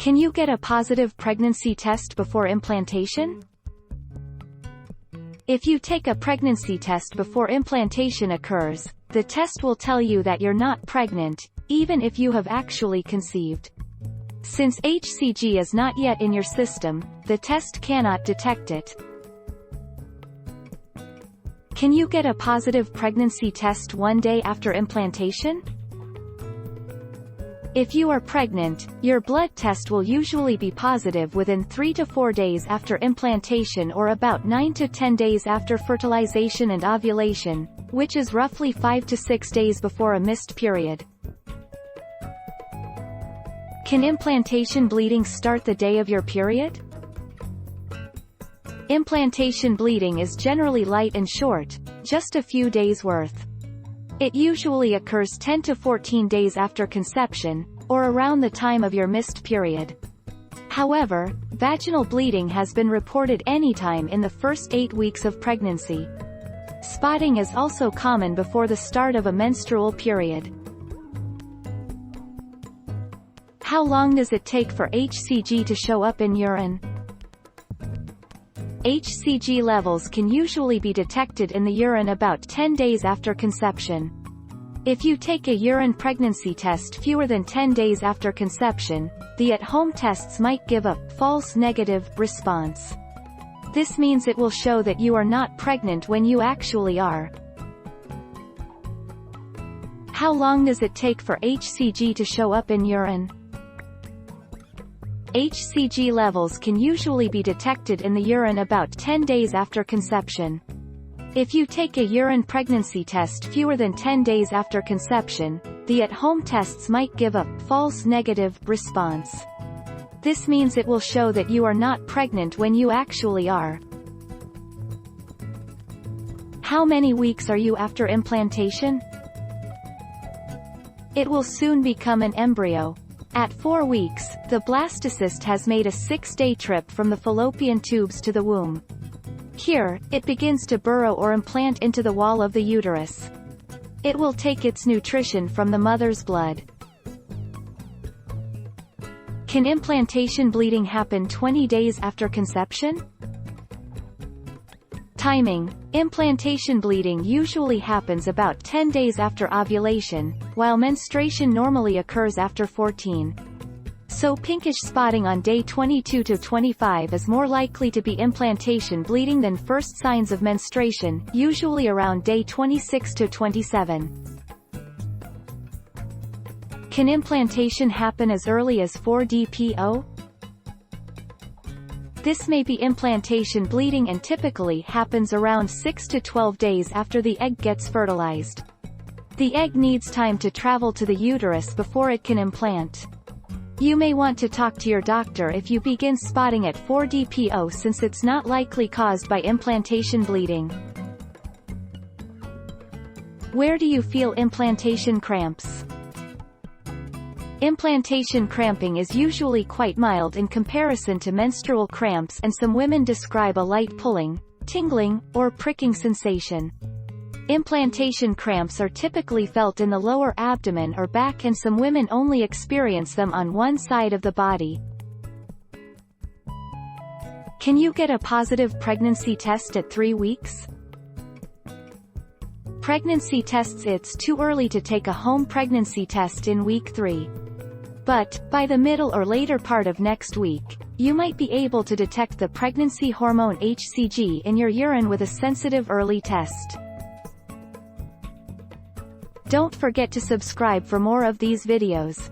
Can you get a positive pregnancy test before implantation? If you take a pregnancy test before implantation occurs, the test will tell you that you're not pregnant, even if you have actually conceived. Since HCG is not yet in your system, the test cannot detect it. Can you get a positive pregnancy test one day after implantation? If you are pregnant, your blood test will usually be positive within 3 to 4 days after implantation or about 9 to 10 days after fertilization and ovulation, which is roughly 5 to 6 days before a missed period. Can implantation bleeding start the day of your period? Implantation bleeding is generally light and short, just a few days worth. It usually occurs 10 to 14 days after conception, or around the time of your missed period. However, vaginal bleeding has been reported anytime in the first 8 weeks of pregnancy. Spotting is also common before the start of a menstrual period. How long does it take for HCG to show up in urine? HCG levels can usually be detected in the urine about 10 days after conception. If you take a urine pregnancy test fewer than 10 days after conception, the at-home tests might give a false negative response. This means it will show that you are not pregnant when you actually are. How long does it take for HCG to show up in urine? HCG levels can usually be detected in the urine about 10 days after conception. If you take a urine pregnancy test fewer than 10 days after conception, the at-home tests might give a false negative response. This means it will show that you are not pregnant when you actually are. How many weeks are you after implantation? It will soon become an embryo. At 4 weeks, the blastocyst has made a 6-day trip from the fallopian tubes to the womb. Here, it begins to burrow or implant into the wall of the uterus. It will take its nutrition from the mother's blood. Can implantation bleeding happen 20 days after conception? Timing. Implantation bleeding usually happens about 10 days after ovulation, while menstruation normally occurs after 14. So pinkish spotting on day 22 to 25 is more likely to be implantation bleeding than first signs of menstruation, usually around day 26 to 27. Can implantation happen as early as 4DPO? This may be implantation bleeding and typically happens around 6 to 12 days after the egg gets fertilized. The egg needs time to travel to the uterus before it can implant. You may want to talk to your doctor if you begin spotting at 4DPO since it's not likely caused by implantation bleeding. Where do you feel implantation cramps? Implantation cramping is usually quite mild in comparison to menstrual cramps, and some women describe a light pulling, tingling, or pricking sensation. Implantation cramps are typically felt in the lower abdomen or back, and some women only experience them on one side of the body. Can you get a positive pregnancy test at 3 weeks? Pregnancy tests. It's too early to take a home pregnancy test in week 3. But, by the middle or later part of next week, you might be able to detect the pregnancy hormone HCG in your urine with a sensitive early test. Don't forget to subscribe for more of these videos.